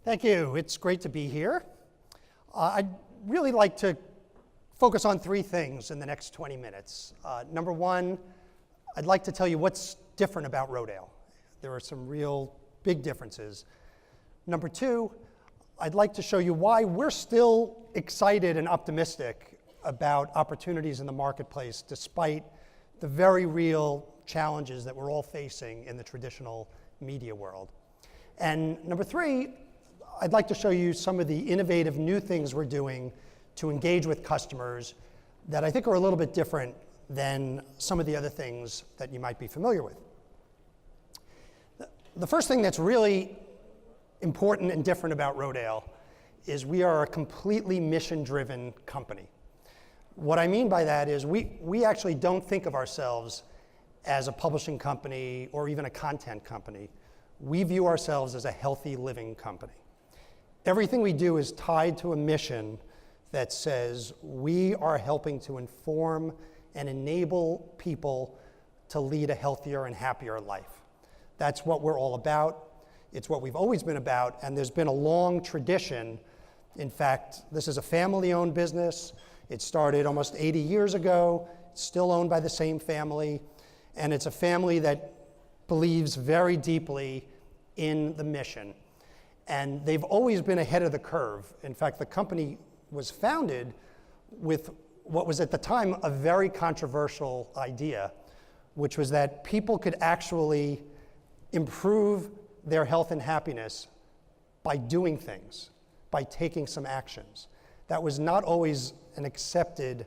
Thank you. It's great to be here. I'd really like to focus on three things in the next 20 minutes. Number one, I'd like to tell you what's different about Rodale. There are some real big differences. Number two, I'd like to show you why we're still excited and optimistic about opportunities in the marketplace despite the very real challenges that we're all facing in the traditional media world. And number three, I'd like to show you some of the innovative new things we're doing to engage with customers that I think are a little bit different than some of the other things that you might be familiar with. The first thing that's really important and different about Rodale is we are a completely mission-driven company. What I mean by that is we actually don't think of ourselves as a publishing company or even a content company. We view ourselves as a healthy living company. Everything we do is tied to a mission that says we are helping to inform and enable people to lead a healthier and happier life. That's what we're all about. It's what we've always been about, and there's been a long tradition. In fact, this is a family-owned business. It started almost 80 years ago. It's still owned by the same family, and it's a family that believes very deeply in the mission. And they've always been ahead of the curve. In fact, the company was founded with what was at the time a very controversial idea, which was that people could actually improve their health and happiness by doing things, by taking some actions. That was not always an accepted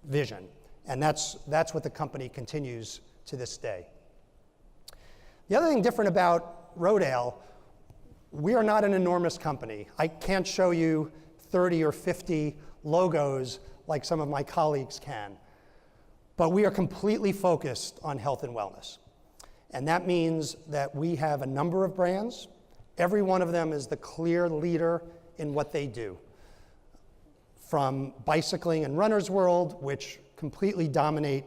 vision, and that's what the company continues to this day. The other thing different about Rodale, we are not an enormous company. I can't show you 30 or 50 logos like some of my colleagues can, but we are completely focused on health and wellness. And that means that we have a number of brands. Every one of them is the clear leader in what they do. From bicycling and runner's world, which completely dominate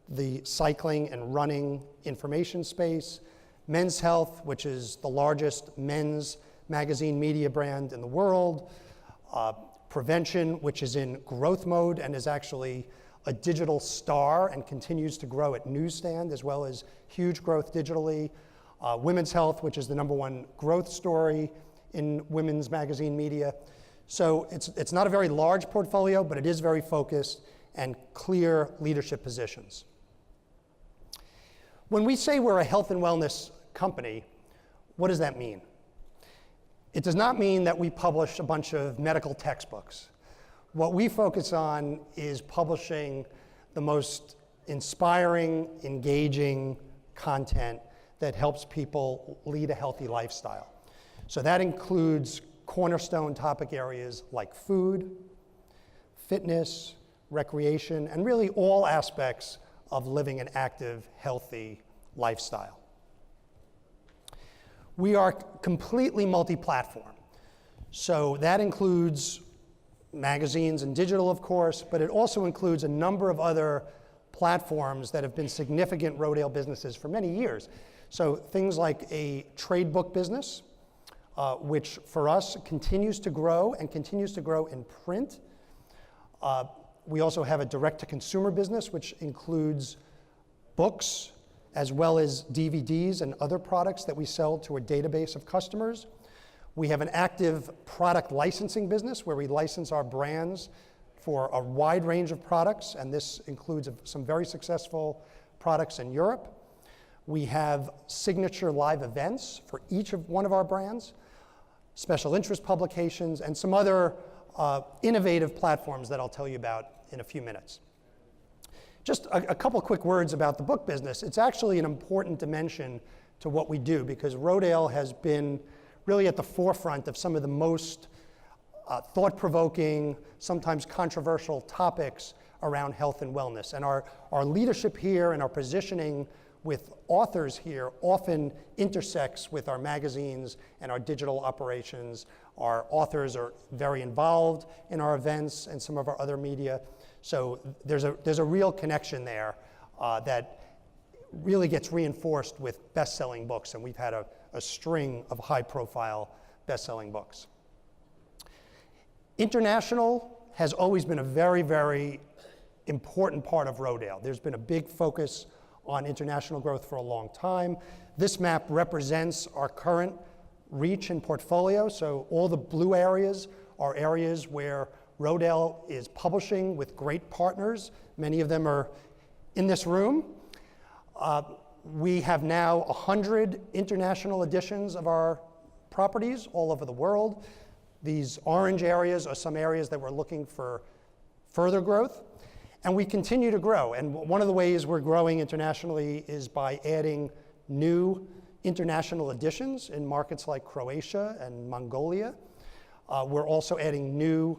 the cycling and running information space, Men's Health, which is the largest men's magazine media brand in the world, Prevention, which is in growth mode and is actually a digital star and continues to grow at newsstand as well as huge growth digitally, Women's Health, which is the #1 growth story in women's magazine media. So it's not a very large portfolio, but it is very focused and clear leadership positions. When we say we're a health and wellness company, what does that mean? It does not mean that we publish a bunch of medical textbooks. What we focus on is publishing the most inspiring, engaging content that helps people lead a healthy lifestyle. So that includes cornerstone topic areas like food, fitness, recreation, and really all aspects of living an active, healthy lifestyle. We are completely multi-platform. So that includes magazines and digital, of course, but it also includes a number of other platforms that have been significant Rodale businesses for many years. So things like a trade book business, which for us continues to grow and continues to grow in print. We also have a direct-to-consumer business, which includes books, as well as DVDs and other products that we sell to a database of customers. We have an active product licensing business where we license our brands for a wide range of products, and this includes some very successful products in Europe. We have signature live events for each of one of our brands, special interest publications, and some other innovative platforms that I'll tell you about in a few minutes. Just a couple quick words about the book business. It's actually an important dimension to what we do because Rodale has been really at the forefront of some of the most thought-provoking, sometimes controversial topics around health and wellness. And our leadership here and our positioning with authors here often intersects with our magazines and our digital operations. Our authors are very involved in our events and some of our other media. So there's a real connection there that really gets reinforced with best-selling books, and we've had a string of high-profile best-selling books. International has always been a very, very important part of Rodale. There's been a big focus on international growth for a long time. This map represents our current reach and portfolio. So all the blue areas are areas where Rodale is publishing with great partners. Many of them are in this room. We have now 100 international editions of our properties all over the world. These orange areas are some areas that we're looking for further growth. And we continue to grow. And one of the ways we're growing internationally is by adding new international editions in markets like Croatia and Mongolia. We're also adding new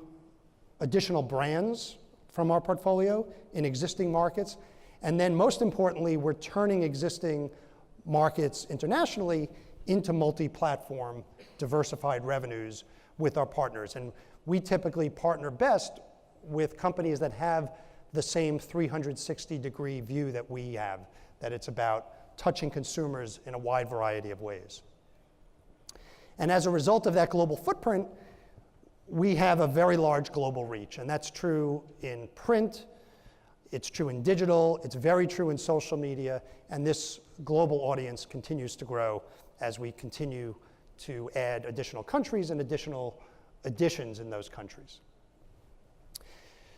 additional brands from our portfolio in existing markets. And then most importantly, we're turning existing markets internationally into multi-platform diversified revenues with our partners. And we typically partner best with companies that have the same 360-degree view that we have, that it's about touching consumers in a wide variety of ways. And as a result of that global footprint, we have a very large global reach, and that's true in print, it's true in digital, it's very true in social media, and this global audience continues to grow as we continue to add additional countries and additional editions in those countries.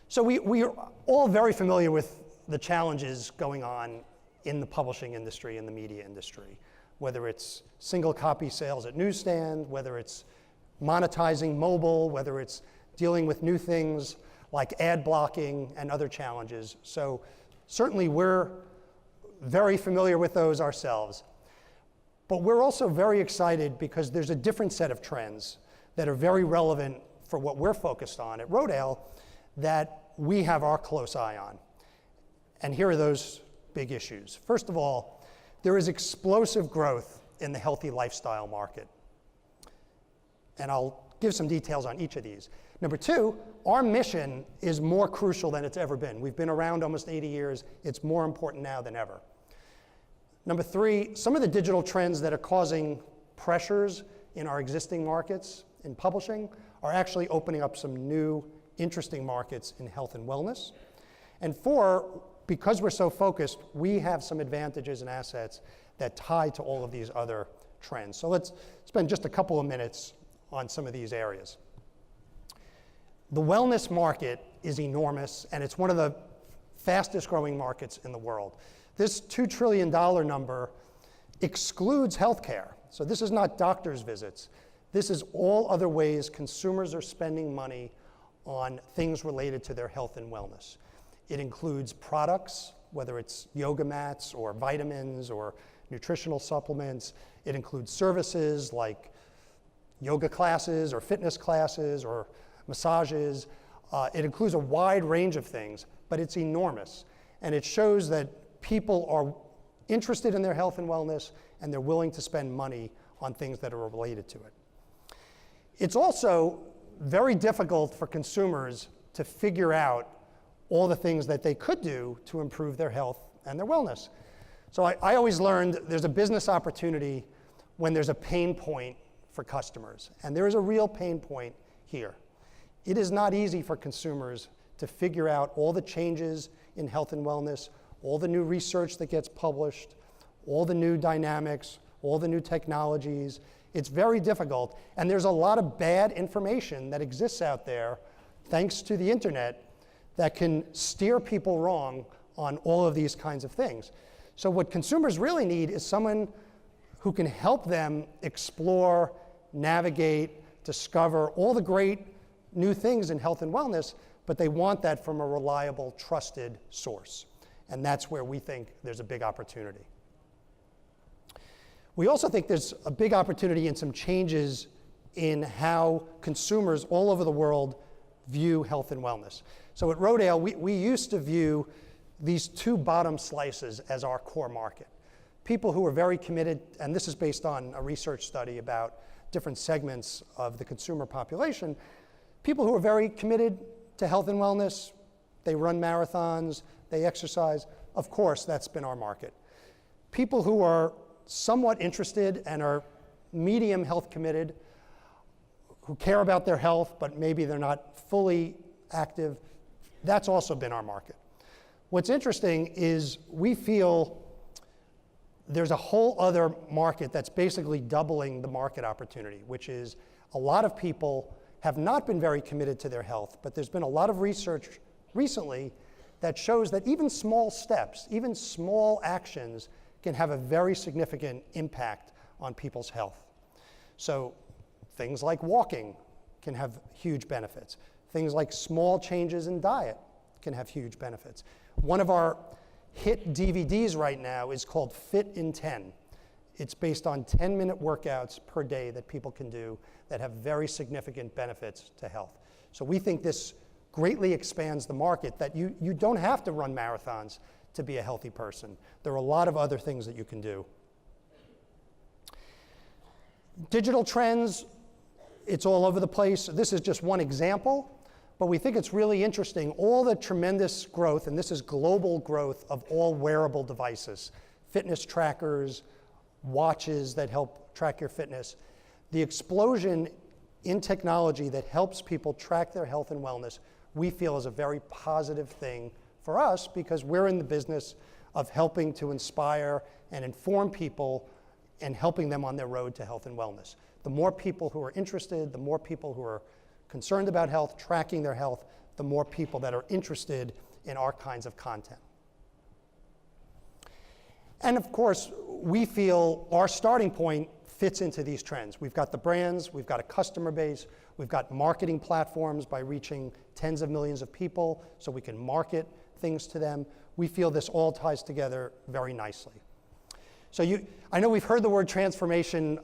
So we are all very familiar with the challenges going on in the publishing industry and the media industry, whether it's single copy sales at newsstand, whether it's monetizing mobile, whether it's dealing with new things like ad blocking and other challenges. So certainly we're very familiar with those ourselves. But we're also very excited because there's a different set of trends that are very relevant for what we're focused on at Rodale that we have our close eye on. And here are those big issues. First of all, there is explosive growth in the healthy lifestyle market. And I'll give some details on each of these. Number two, our mission is more crucial than it's ever been. We've been around almost 80 years. It's more important now than ever. Number three, some of the digital trends that are causing pressures in our existing markets in publishing are actually opening up some new interesting markets in health and wellness. And four, because we're so focused, we have some advantages and assets that tie to all of these other trends. So let's spend just a couple of minutes on some of these areas. The wellness market is enormous, and it's one of the fastest growing markets in the world. This $2 trillion number excludes healthcare. So this is not doctor's visits. This is all other ways consumers are spending money on things related to their health and wellness. It includes products, whether it's yoga mats or vitamins or nutritional supplements. It includes services like yoga classes or fitness classes or massages. It includes a wide range of things, but it's enormous. And it shows that people are interested in their health and wellness, and they're willing to spend money on things that are related to it. It's also very difficult for consumers to figure out all the things that they could do to improve their health and their wellness. So I always learned there's a business opportunity when there's a pain point for customers. And there is a real pain point here. It is not easy for consumers to figure out all the changes in health and wellness, all the new research that gets published, all the new dynamics, all the new technologies. It's very difficult, and there's a lot of bad information that exists out there, thanks to the internet, that can steer people wrong on all of these kinds of things. So what consumers really need is someone who can help them explore, navigate, discover all the great new things in health and wellness, but they want that from a reliable, trusted source. And that's where we think there's a big opportunity. We also think there's a big opportunity in some changes in how consumers all over the world view health and wellness. So at Rodale, we used to view these two bottom slices as our core market. People who are very committed, and this is based on a research study about different segments of the consumer population, people who are very committed to health and wellness, they run marathons, they exercise. Of course, that's been our market. People who are somewhat interested and are medium health committed who care about their health, but maybe they're not fully active. That's also been our market. What's interesting is we feel there's a whole other market that's basically doubling the market opportunity, which is a lot of people have not been very committed to their health, but there's been a lot of research recently that shows that even small steps, even small actions can have a very significant impact on people's health. So things like walking can have huge benefits. Things like small changes in diet can have huge benefits. One of our hit DVDs right now is called Fit in 10. It's based on 10-minute workouts per day that people can do that have very significant benefits to health. So we think this greatly expands the market, that you don't have to run marathons to be a healthy person. There are a lot of other things that you can do. Digital trends, it's all over the place. This is just one example, but we think it's really interesting. All the tremendous growth, and this is global growth of all wearable devices, fitness trackers, watches that help track your fitness. The explosion in technology that helps people track their health and wellness, we feel is a very positive thing for us because we're in the business of helping to inspire and inform people and helping them on their road to health and wellness. The more people who are interested, the more people who are concerned about health, tracking their health, the more people that are interested in our kinds of content. And of course, we feel our starting point fits into these trends. We've got the brands, we've got a customer base, we've got marketing platforms by reaching tens of millions of people so we can market things to them. We feel this all ties together very nicely. So I know we've heard the word transformation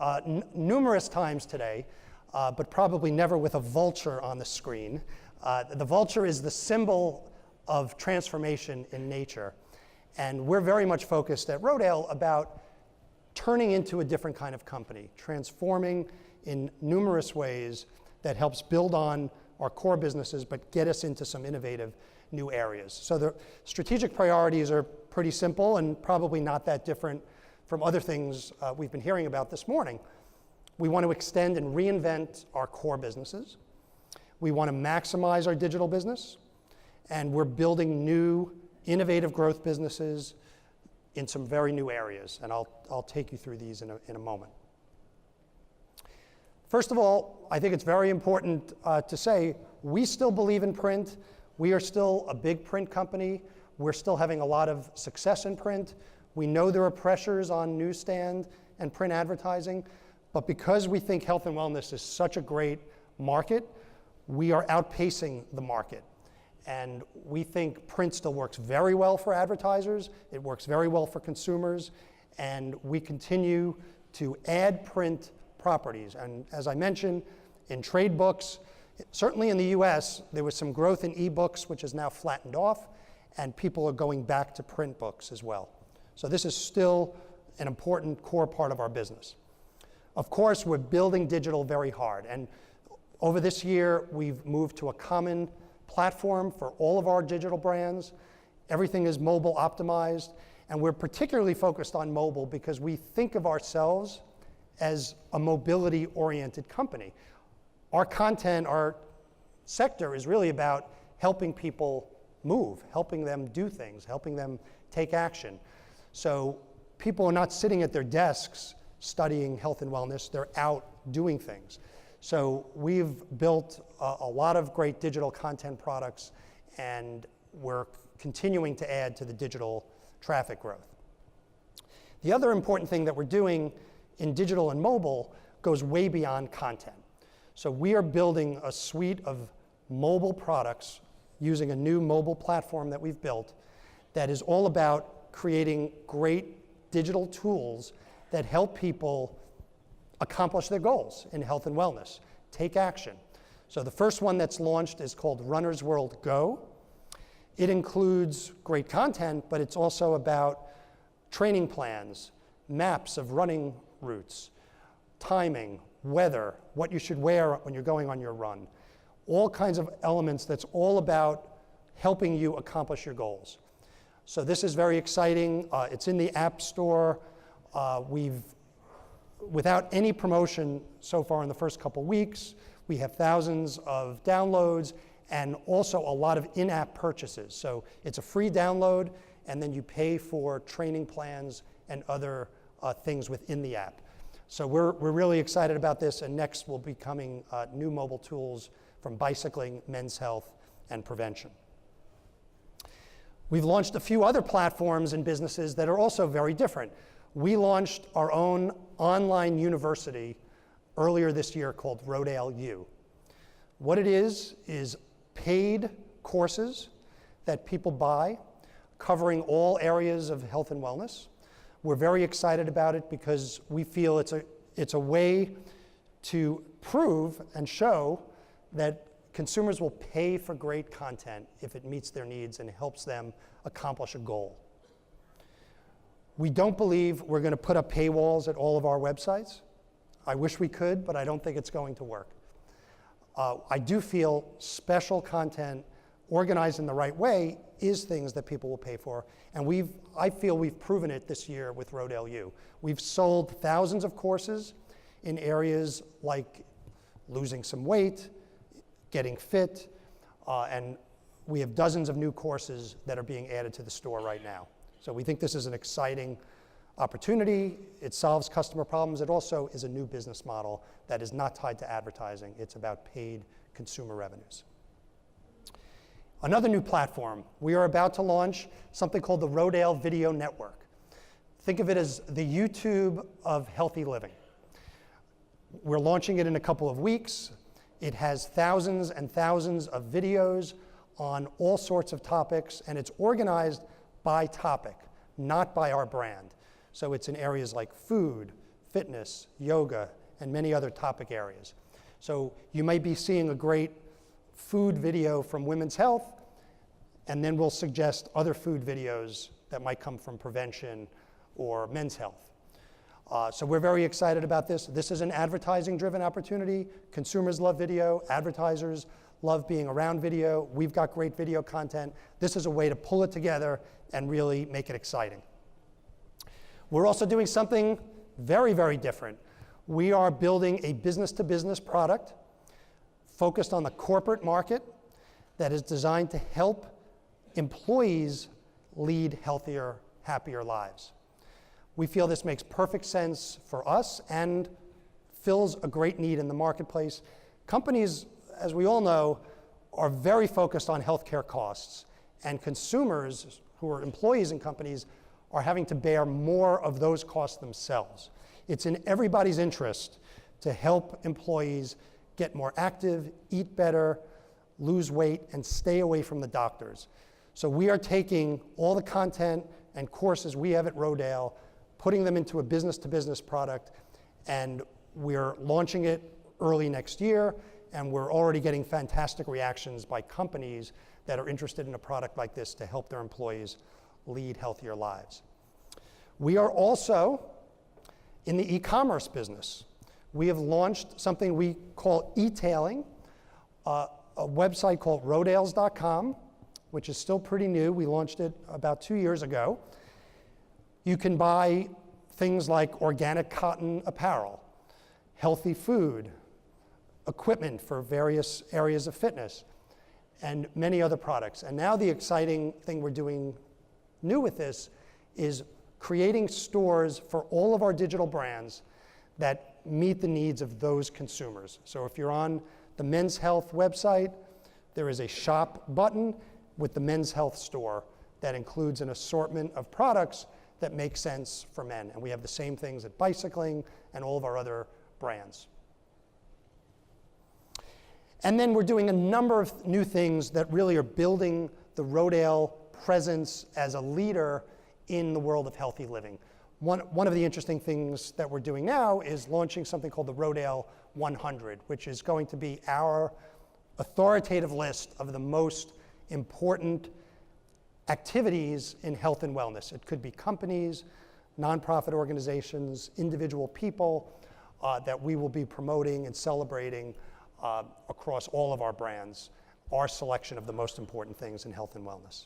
numerous times today, but probably never with a vulture on the screen. The vulture is the symbol of transformation in nature. And we're very much focused at Rodale about turning into a different kind of company, transforming in numerous ways that helps build on our core businesses, but get us into some innovative new areas. So the strategic priorities are pretty simple and probably not that different from other things we've been hearing about this morning. We want to extend and reinvent our core businesses. We want to maximize our digital business, and we're building new innovative growth businesses in some very new areas, and I'll take you through these in a moment. First of all, I think it's very important to say we still believe in print. We are still a big print company. We're still having a lot of success in print. We know there are pressures on newsstand and print advertising, but because we think health and wellness is such a great market, we are outpacing the market. And we think print still works very well for advertisers, it works very well for consumers, and we continue to add print properties. And as I mentioned, in trade books, certainly in the US, there was some growth in ebooks, which is now flattened off, and people are going back to print books as well. So this is still an important core part of our business. Of course, we're building digital very hard, and over this year, we've moved to a common platform for all of our digital brands. Everything is mobile optimized, and we're particularly focused on mobile because we think of ourselves as a mobility-oriented company. Our content, our sector is really about helping people move, helping them do things, helping them take action. So people are not sitting at their desks studying health and wellness, they're out doing things. So we've built a lot of great digital content products, and we're continuing to add to the digital traffic growth. The other important thing that we're doing in digital and mobile goes way beyond content. So we are building a suite of mobile products using a new mobile platform that we've built that is all about creating great digital tools that help people accomplish their goals in health and wellness, take action. So the first one that's launched is called Runner's World Go. It includes great content, but it's also about training plans, maps of running routes, timing, weather, what you should wear when you're going on your run, all kinds of elements that's all about helping you accomplish your goals. So this is very exciting. It's in the App Store. Without any promotion so far in the first couple weeks, We have thousands of downloads and also a lot of in-app purchases. So it's a free download, and then you pay for training plans and other things within the app. So we're really excited about this, and next will be coming new mobile tools from bicycling, men's health, and prevention. We've launched a few other platforms and businesses that are also very different. We launched our own online university earlier this year called Rodale U. What it is paid courses that people buy covering all areas of health and wellness. We're very excited about it because we feel it's a way to prove and show that consumers will pay for great content if it meets their needs and helps them accomplish a goal. We don't believe we're going to put up paywalls at all of our websites. I wish we could, but I don't think it's going to work. I do feel special content organized in the right way is things that people will pay for, and I feel we've proven it this year with Rodale U. We've sold thousands of courses in areas like losing some weight, getting fit, and we have dozens of new courses that are being added to the store right now. So we think this is an exciting opportunity. It solves customer problems. It also is a new business model that is not tied to advertising. It's about paid consumer revenues. Another new platform, we are about to launch something called the Rodale Video Network. Think of it as the YouTube of healthy living. We're launching it in a couple of weeks. It has thousands and thousands of videos on all sorts of topics, and it's organized by topic, not by our brand. So it's in areas like food, fitness, yoga, and many other topic areas. So you might be seeing a great food video from women's health, and then we'll suggest other food videos that might come from prevention or men's health. So we're very excited about this. This is an advertising-driven opportunity. Consumers love video. Advertisers love being around video. We've got great video content. This is a way to pull it together and really make it exciting. We're also doing something very, very different. We are building a business-to-business product focused on the corporate market that is designed to help employees lead healthier, happier lives. We feel this makes perfect sense for us and fills a great need in the marketplace. Companies, as we all know, are very focused on healthcare costs, and consumers who are employees in companies are having to bear more of those costs themselves. It's in everybody's interest to help employees get more active, eat better, lose weight, and stay away from the doctors. So we are taking all the content and courses we have at Rodale, putting them into a business-to-business product, and we're launching it early next year, and we're already getting fantastic reactions by companies that are interested in a product like this to help their employees lead healthier lives. We are also in the e-commerce business. We have launched something we call e-tailing, a website called rodales.com, which is still pretty new. We launched it about 2 years ago. You can buy things like organic cotton apparel, healthy food, equipment for various areas of fitness, and many other products. And now the exciting thing we're doing new with this is creating stores for all of our digital brands that meet the needs of those consumers. So if you're on the Men's Health website, there is a shop button with the Men's Health store that includes an assortment of products that make sense for men. And we have the same things at bicycling and all of our other brands. And then we're doing a number of new things that really are building the Rodale presence as a leader in the world of healthy living. One of the interesting things that we're doing now is launching something called the Rodale 100, which is going to be our authoritative list of the most important activities in health and wellness. It could be companies, nonprofit organizations, individual people that we will be promoting and celebrating across all of our brands, our selection of the most important things in health and wellness.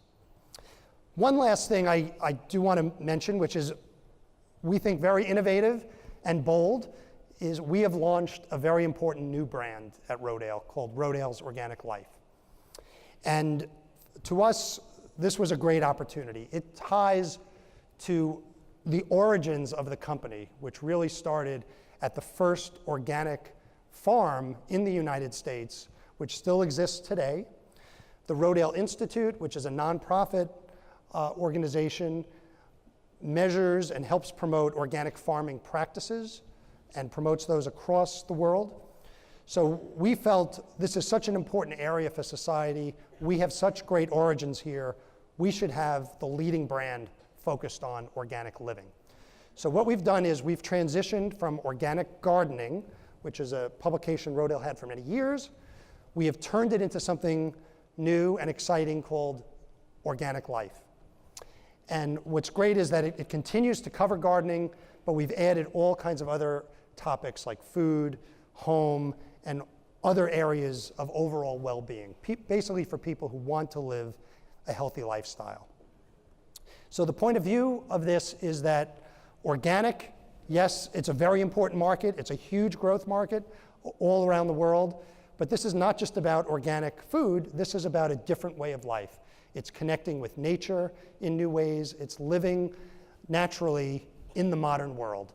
One last thing I do want to mention, which is we think very innovative and bold, is we have launched a very important new brand at Rodale called Rodale's Organic Life. And to us, this was a great opportunity. It ties to the origins of the company, which really started at the first organic farm in the United States, which still exists today, the Rodale Institute, which is a nonprofit organization, measures and helps promote organic farming practices and promotes those across the world. So we felt this is such an important area for society. We have such great origins here. We should have the leading brand focused on organic living. So what we've done is we've transitioned from organic gardening, which is a publication Rodale had for many years. We have turned it into something new and exciting called Organic Life. And what's great is that it continues to cover gardening, but we've added all kinds of other topics like food, home, and other areas of overall well-being, basically for people who want to live a healthy lifestyle. So the point of view of this is that organic, yes, it's a very important market. It's a huge growth market all around the world. But this is not just about organic food. This is about a different way of life. It's connecting with nature in new ways. It's living naturally in the modern world.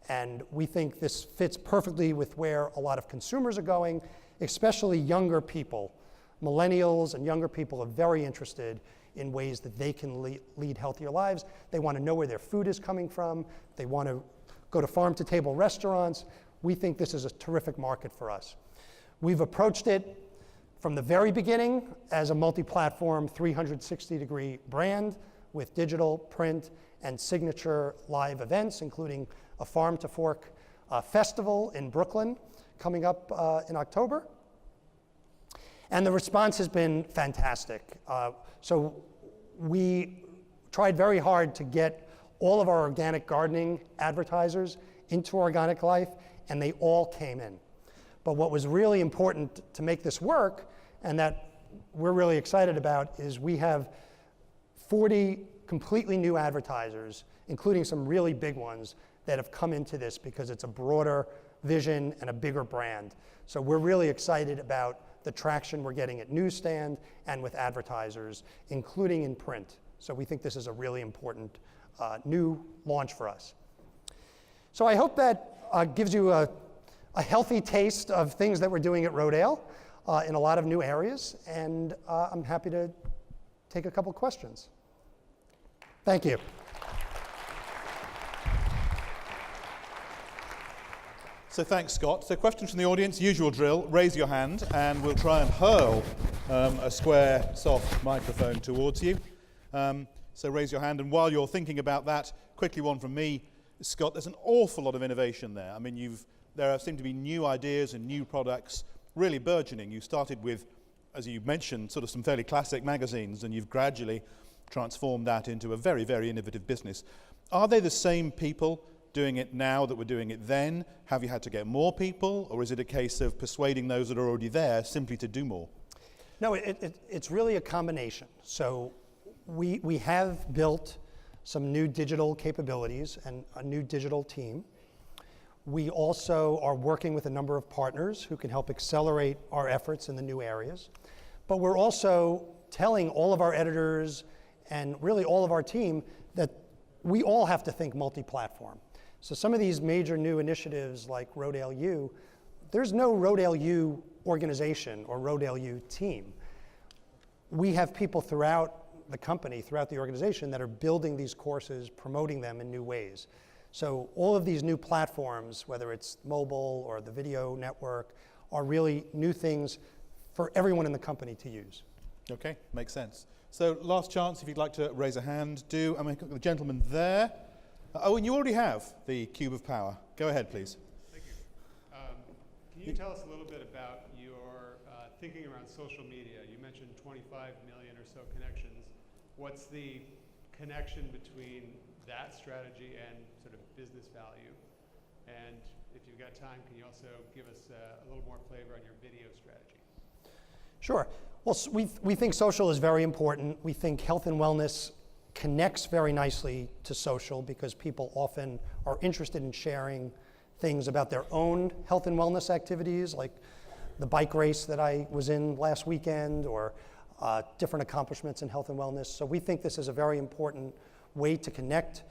And we think this fits perfectly with where a lot of consumers are going, especially younger people. Millennials and younger people are very interested in ways that they can lead healthier lives. They want to know where their food is coming from. They want to go to farm-to-table restaurants. We think this is a terrific market for us. We've approached it from the very beginning as a multi-platform 360-degree brand with digital, print, and signature live events, including a Farm to Fork festival in Brooklyn coming up in October. And the response has been fantastic. So we tried very hard to get all of our organic gardening advertisers into Organic Life, and they all came in. But what was really important to make this work, and that we're really excited about, is we have 40 completely new advertisers, including some really big ones, that have come into this because it's a broader vision and a bigger brand. So we're really excited about the traction we're getting at newsstand and with advertisers, including in print. So we think this is a really important new launch for us. So I hope that gives you a healthy taste of things that we're doing at Rodale in a lot of new areas, and I'm happy to take a couple questions. Thank you. So thanks, Scott. So questions from the audience, usual drill, raise your hand, and we'll try and hurl a square, soft microphone towards you. So raise your hand, and while you're thinking about that, quickly one from me. Scott, there's an awful lot of innovation there. I mean, there seem to be new ideas and new products really burgeoning. You started with, as you mentioned, sort of some fairly classic magazines, and you've gradually transformed that into a very, very innovative business. Are they the same people doing it now that we're doing it then? Have you had to get more people, or is it a case of persuading those that are already there simply to do more? No, it's really a combination. So we have built some new digital capabilities and a new digital team. We also are working with a number of partners who can help accelerate our efforts in the new areas. But we're also telling all of our editors and really all of our team that we all have to think multi-platform. So some of these major new initiatives like Rodale U, there's no Rodale U organization or Rodale U team. We have people throughout the company, throughout the organization, that are building these courses, promoting them in new ways. So all of these new platforms, whether it's mobile or the video network, are really new things for everyone in the company to use. Okay, makes sense. So last chance, if you'd like to raise a hand, do. I'm going to go to the gentleman there. Oh, and you already have the cube of power. Go ahead, please. Thank you. Can you tell us a little bit about your thinking around social media? You mentioned 25 million or so connections. What's the connection between that strategy and sort of business value? And if you've got time, can you also give us a little more flavor on your video strategy? Sure. Well, we think social is very important. We think health and wellness connects very nicely to social because people often are interested in sharing things about their own health and wellness activities, like the bike race that I was in last weekend, or different accomplishments in health and wellness. So we think this is a very important way to connect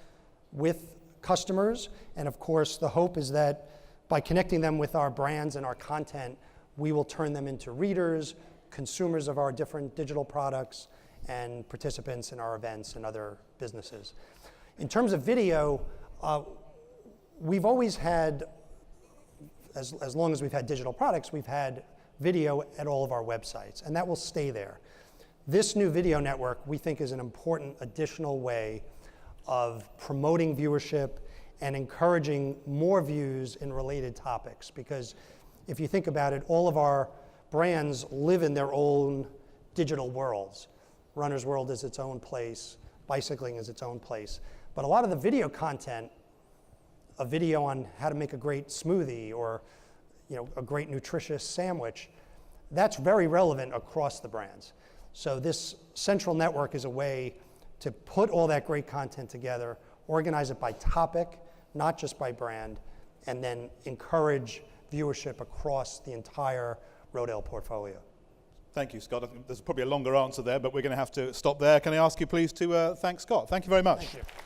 with customers. And of course, the hope is that by connecting them with our brands and our content, we will turn them into readers, consumers of our different digital products, and participants in our events and other businesses. In terms of video, we've always had, as long as we've had digital products, we've had video at all of our websites, and that will stay there. This new video network, we think, is an important additional way of promoting viewership and encouraging more views in related topics. Because if you think about it, all of our brands live in their own digital worlds. Runner's World is its own place, bicycling is its own place. But a lot of the video content, a video on how to make a great smoothie or a great nutritious sandwich, that's very relevant across the brands. So this central network is a way to put all that great content together, organize it by topic, not just by brand, and then encourage viewership across the entire Rodale portfolio. Thank you, Scott. I think there's probably a longer answer there, but we're going to have to stop there. Can I ask you please to thank Scott? Thank you very much. Thank you.